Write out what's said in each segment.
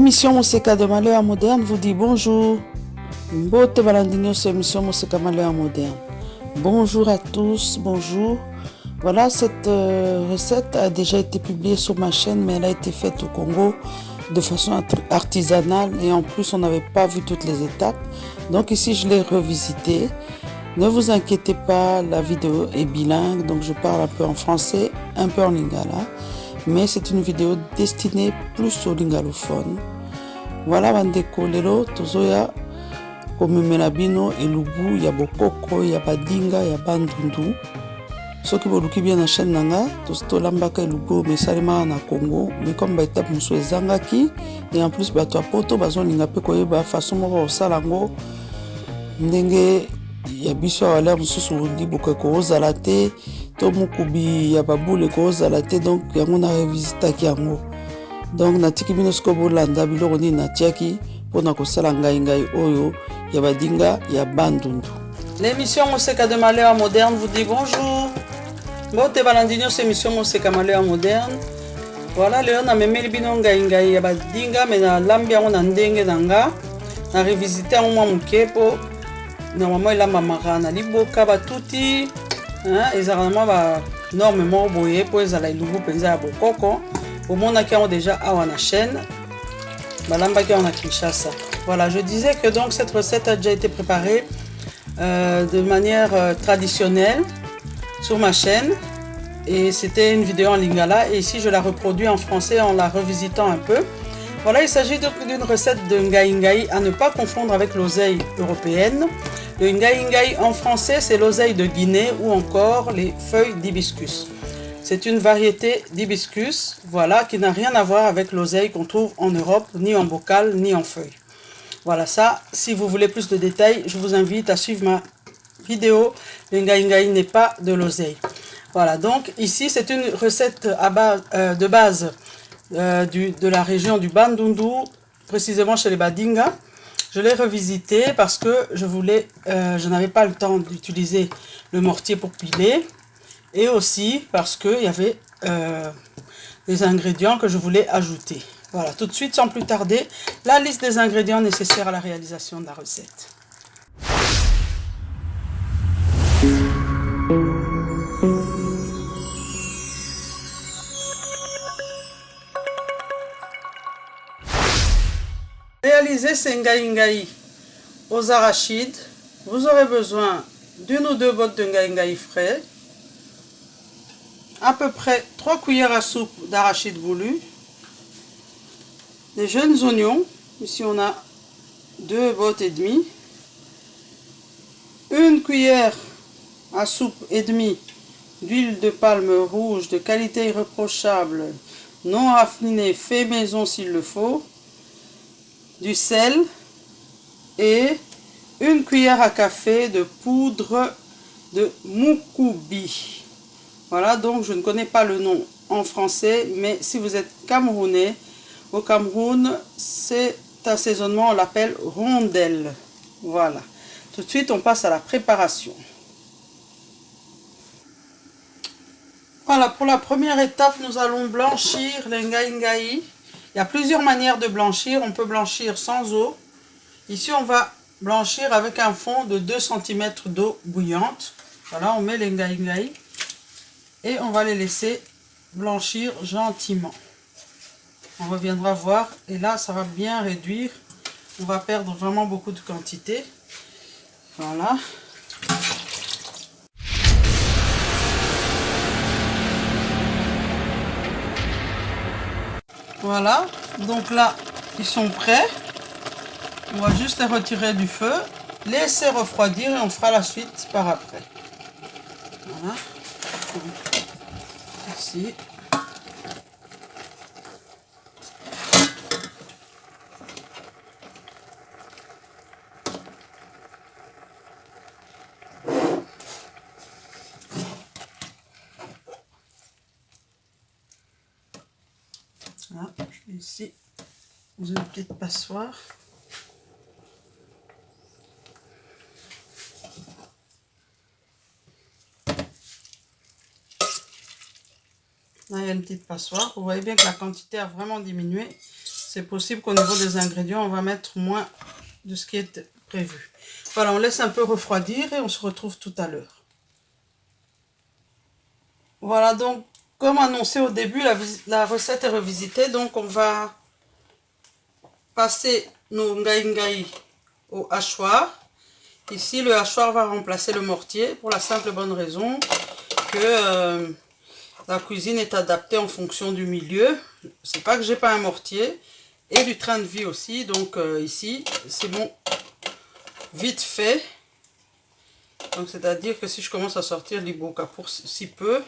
L'émission Moseka de Malheur Moderne vous dit bonjour. Mbote Balandinho, c'est l'émission Moseka Malheur Moderne. Bonjour à tous, bonjour. Voilà, cette recette a déjà été publiée sur ma chaîne, mais elle a été faite au Congo de façon artisanale et en plus on n'avait pas vu toutes les étapes. Donc ici je l'ai revisitée. Ne vous inquiétez pas, la vidéo est bilingue, donc je parle un peu en français, un peu en lingala. Mais c'est une vidéo destinée plus aux lingalophones. Voilà, bandeko lelo tozoya komemela bino elubu ya bokoko ya badinga ya bandundu. Soki boluki bien na chaîne nanga tolambaka elubu mesalemaka na Congo, mais comme ba étape mosusu ezangaki et en plus bato ya poto bazolinga mpe koyeba façon moko kosala yango ndenge ya biso ya valeur mosusu odi bokoki kozala te to mokubi ya babule kozala te, donc yango na revisitaki yango. Donc natiki bino siko bolanda biloko nini natiaki mpona kosala ngai oyo ya badinga ya bandundu. L'émission Moseka de Malheur Moderne vous dit bonjour. Mbote Balandinho, c'est l'émission Moseka Malheur Moderne. Voilà, leo na memeli bino ngai ya badinga mais na lambi yango na ndenge nanga na revisite yango mwa moke po normalement elambamaka na liboka batuti ezalaka ba norme moko boye po ezala elubu mpenza ya bokoko. Omonaki yango déjà awa na chaîne balambaki yango na Kinshasa. Voilà, je disais que donc cette recette a déjà été préparée de manière traditionnelle sur ma chaîne et c'était une vidéo en lingala, et ici je la reproduis en français en la revisitant un peu. Voilà, il s'agit d'une recette de ngai à ne pas confondre avec l'oseille européenne. Le ngai en français, c'est l'oseille de Guinée ou encore les feuilles d'hibiscus. C'est une variété d'hibiscus, voilà, qui n'a rien à voir avec l'oseille qu'on trouve en Europe, ni en bocal, ni en feuilles. Voilà, ça, si vous voulez plus de détails, je vous invite à suivre ma vidéo. Le ngai n'est pas de l'oseille. Voilà, donc ici, c'est une recette de base de la région du Bandundu, précisément chez les Badinga. Je l'ai revisité parce que je n'avais pas le temps d'utiliser le mortier pour piler, et aussi parce qu'il y avait des ingrédients que je voulais ajouter. Voilà, tout de suite, sans plus tarder, la liste des ingrédients nécessaires à la réalisation de la recette. Réaliser ces ngai aux arachides, vous aurez besoin d'une ou deux bottes de ngai frais, à peu près 3 cuillères à soupe d'arachides moulu, des jeunes oignons, ici on a 2 bottes et demie, une cuillère à soupe et demie d'huile de palme rouge de qualité irréprochable, non raffinée, fait maison s'il le faut, du sel et une cuillère à café de poudre de mukubi. Voilà, donc je ne connais pas le nom en français, mais si vous êtes camerounais, au Cameroun, cet assaisonnement, on l'appelle rondelle. Voilà. Tout de suite, on passe à la préparation. Voilà, pour la première étape, nous allons blanchir les ngai. Il y a plusieurs manières de blanchir. On peut blanchir sans eau. Ici, on va blanchir avec un fond de 2 cm d'eau bouillante. Voilà, on met les ngai et on va les laisser blanchir gentiment. On reviendra voir et là, ça va bien réduire. On va perdre vraiment beaucoup de quantité. Voilà. Voilà, donc là, ils sont prêts. On va juste les retirer du feu, laisser refroidir et on fera la suite par après. Voilà. Donc, ici. Voilà, je vais ici dans une petite passoire. Là, il y a une petite passoire. Vous voyez bien que la quantité a vraiment diminué. c'est possible qu'au niveau des ingrédients, on va mettre moins de ce qui est prévu. Voilà, on laisse un peu refroidir et on se retrouve tout à l'heure. Voilà, donc, comme annoncé au début, la recette est revisitée. Donc, on va passer nos ngai au hachoir. Ici, le hachoir va remplacer le mortier pour la simple et bonne raison que la cuisine est adaptée en fonction du milieu. C'est pas que j'ai pas un mortier et du train de vie aussi. Donc ici, c'est bon, vite fait. Donc c'est-à-dire que si je commence à sortir l'iboka pour si peu,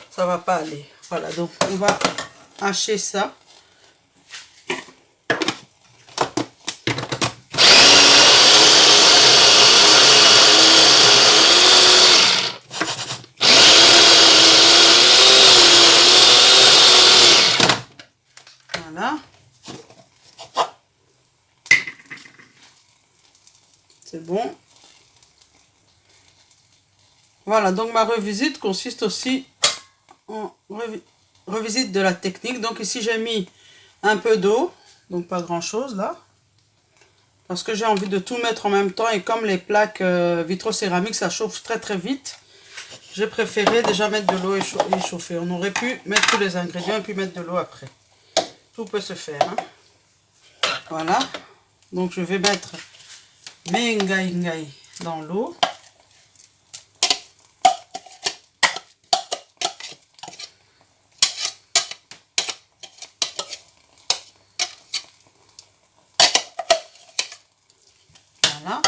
ça va pas aller. Voilà, donc on va hacher ça. Voilà. C'est bon. Voilà, donc ma revisite consiste aussi en revisite de la technique. Donc ici j'ai mis un peu d'eau, donc pas grand chose là, parce que j'ai envie de tout mettre en même temps et comme les plaques vitrocéramiques ça chauffe très très vite, j'ai préféré déjà mettre de l'eau et chauffer. On aurait pu mettre tous les ingrédients et puis mettre de l'eau après. Tout peut se faire, hein. Voilà, donc je vais mettre mes ngai dans l'eau. Voilà.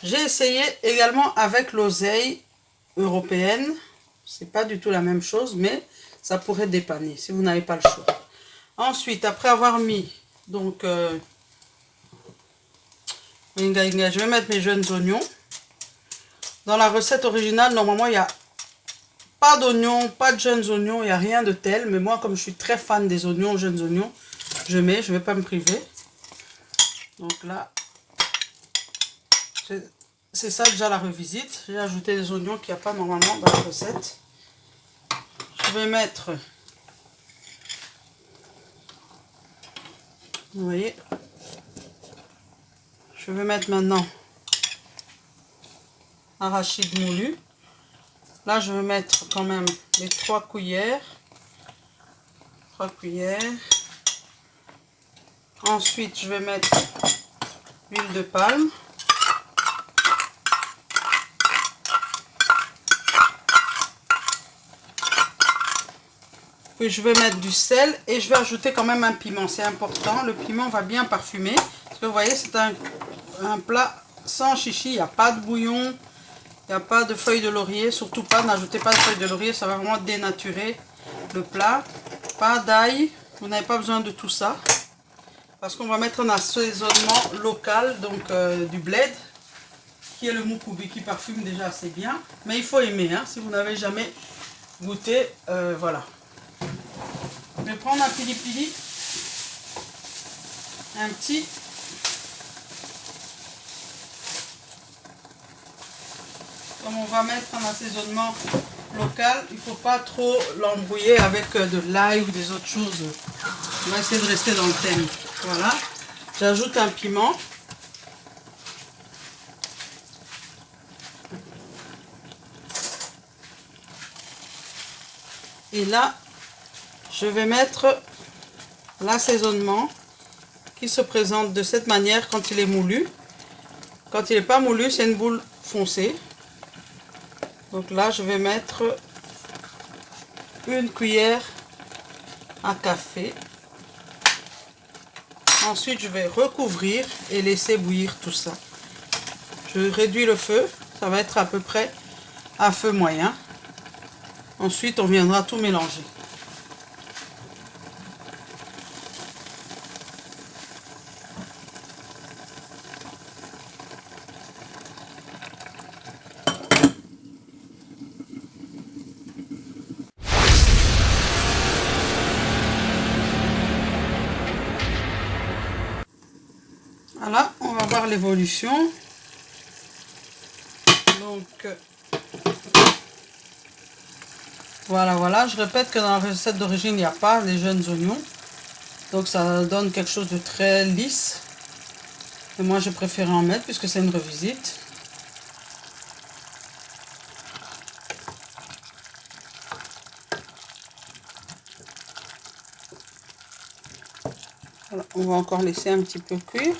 J'ai essayé également avec l'oseille européenne. C'est pas du tout la même chose, mais ça pourrait dépanner si vous n'avez pas le choix. Ensuite, après avoir mis donc je vais mettre mes jeunes oignons. Dans la recette originale, normalement, il n'y a pas d'oignons, pas de jeunes oignons, il n'y a rien de tel. Mais moi, comme je suis très fan des oignons, jeunes oignons, je mets, je ne vais pas me priver. Donc là, c'est ça déjà la revisite. J'ai ajouté des oignons qu'il n'y a pas normalement dans la recette. Je vais mettre, vous voyez, je vais mettre maintenant arachide moulu. Là, je vais mettre quand même les 3 cuillères. 3 cuillères. Ensuite, je vais mettre l'huile de palme. Puis je vais mettre du sel et je vais ajouter quand même un piment. C'est important, le piment va bien parfumer. Parce que vous voyez, c'est un plat sans chichi. Il n'y a pas de bouillon, il n'y a pas de feuilles de laurier. Surtout pas, n'ajoutez pas de feuilles de laurier, ça va vraiment dénaturer le plat. Pas d'ail, vous n'avez pas besoin de tout ça. Parce qu'on va mettre un assaisonnement local, donc du bled, qui est le mukubi, qui parfume déjà assez bien. Mais il faut aimer, hein, si vous n'avez jamais goûté, voilà. Je vais prendre un pili-pili, un petit. Comme on va mettre un assaisonnement local, il ne faut pas trop l'embrouiller avec de l'ail ou des autres choses. On va essayer de rester dans le thème. Voilà, j'ajoute un piment. Et là, je vais mettre l'assaisonnement qui se présente de cette manière quand il est moulu. Quand il n'est pas moulu, c'est une boule foncée. Donc là, je vais mettre une cuillère à café. Ensuite, je vais recouvrir et laisser bouillir tout ça. Je réduis le feu. Ça va être à peu près à feu moyen. Ensuite, on viendra tout mélanger. Voilà, on va voir l'évolution. Donc, Voilà, je répète que dans la recette d'origine, il n'y a pas les jeunes oignons. Donc ça donne quelque chose de très lisse. Et moi, je préfère en mettre puisque c'est une revisite. Voilà, on va encore laisser un petit peu cuire.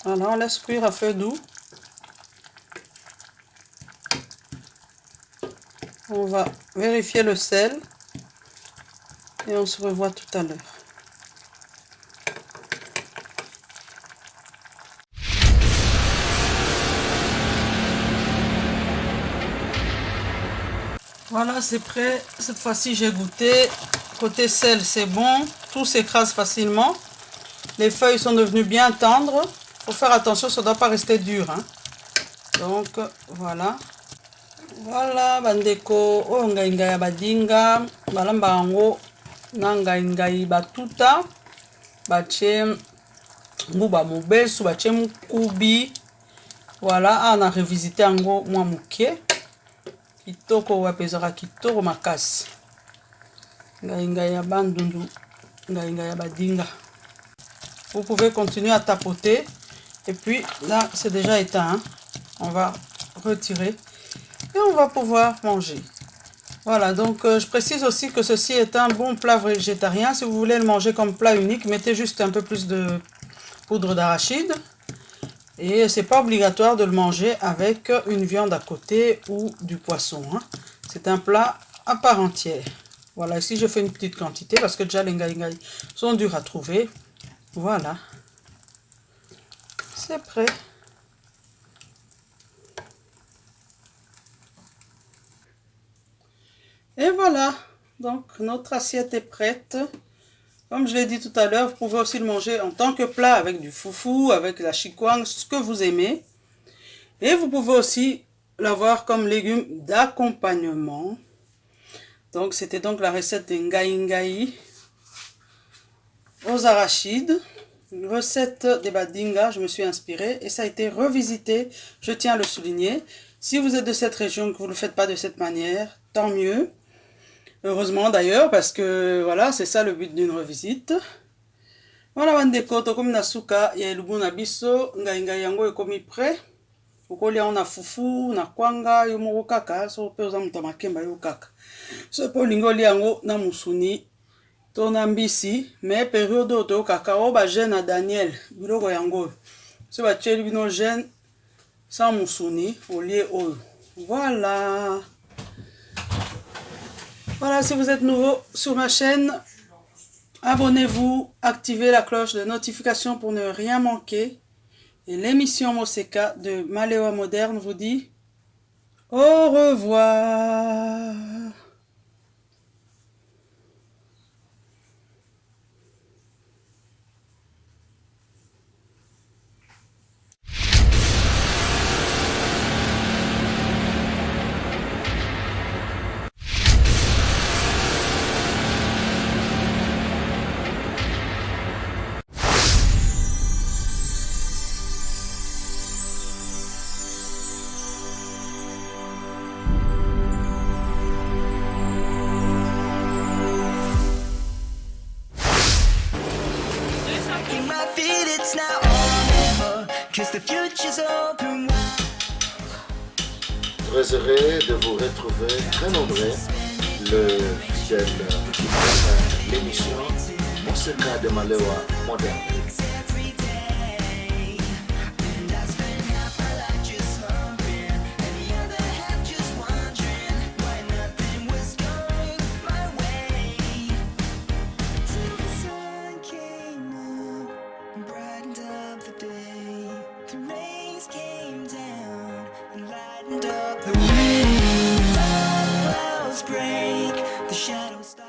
Voilà, on laisse cuire à feu doux. On va vérifier le sel et on se revoit tout à l'heure. Voilà, c'est prêt. Cette fois-ci, j'ai goûté. Côté sel, c'est bon. Tout s'écrase facilement. Les feuilles sont devenues bien tendres. Faut faire attention, ça ne doit pas rester dur. Hein. Donc, voilà. Voilà, bandeko. Oh, ngai badinga. Balamba ango. Na ngai batuta. Bache. Nguba mobesu. Bache mukubi. Voilà, on a revisité ango mwa muke. Kitoko wapezaka kitoko makasi. Ngai bandundu. Ngai badinga. Vous pouvez continuer à tapoter. Et puis là, c'est déjà éteint. Hein. On va retirer. Et on va pouvoir manger. Voilà, donc je précise aussi que ceci est un bon plat végétarien. Si vous voulez le manger comme plat unique, mettez juste un peu plus de poudre d'arachide. Et c'est pas obligatoire de le manger avec une viande à côté ou du poisson. Hein. C'est un plat à part entière. Voilà, ici je fais une petite quantité parce que déjà les ngai sont durs à trouver. Voilà. C'est prêt. Et voilà. Donc notre assiette est prête. Comme je l'ai dit tout à l'heure, vous pouvez aussi le manger en tant que plat avec du foufou, avec la chikwang, ce que vous aimez. Et vous pouvez aussi l'avoir comme légume d'accompagnement. Donc c'était donc la recette des ngai aux arachides. Une recette des badinga, je me suis inspirée et ça a été revisité, je tiens à le souligner. Si vous êtes de cette région que vous ne le faites pas de cette manière, tant mieux. Heureusement d'ailleurs, parce que voilà, c'est ça le but d'une revisite. Voilà, bandeko, tokomi na suka ya elubu na biso, ngai yango ekomi prêt. Okolia on a fufu, na kwanga, yo moko kaka, so pe oza muta makemba yo kaka. So po lingoli yango na musuni. Tona mbisi, mais période oto kakao ba jeune à Daniel, biloko yango. Ce ba tcheli bino jeune sans musuni au lieu oyo. Voilà. Voilà, si vous êtes nouveau sur ma chaîne, abonnez-vous, activez la cloche de notification pour ne rien manquer. Et l'émission Moseka de Malewa Moderne vous dit au revoir. Très heureux de vous retrouver très nombreux, le fidèle l'émission Moseka de Malewa Moderne. The wind, the clouds break, the shadows start.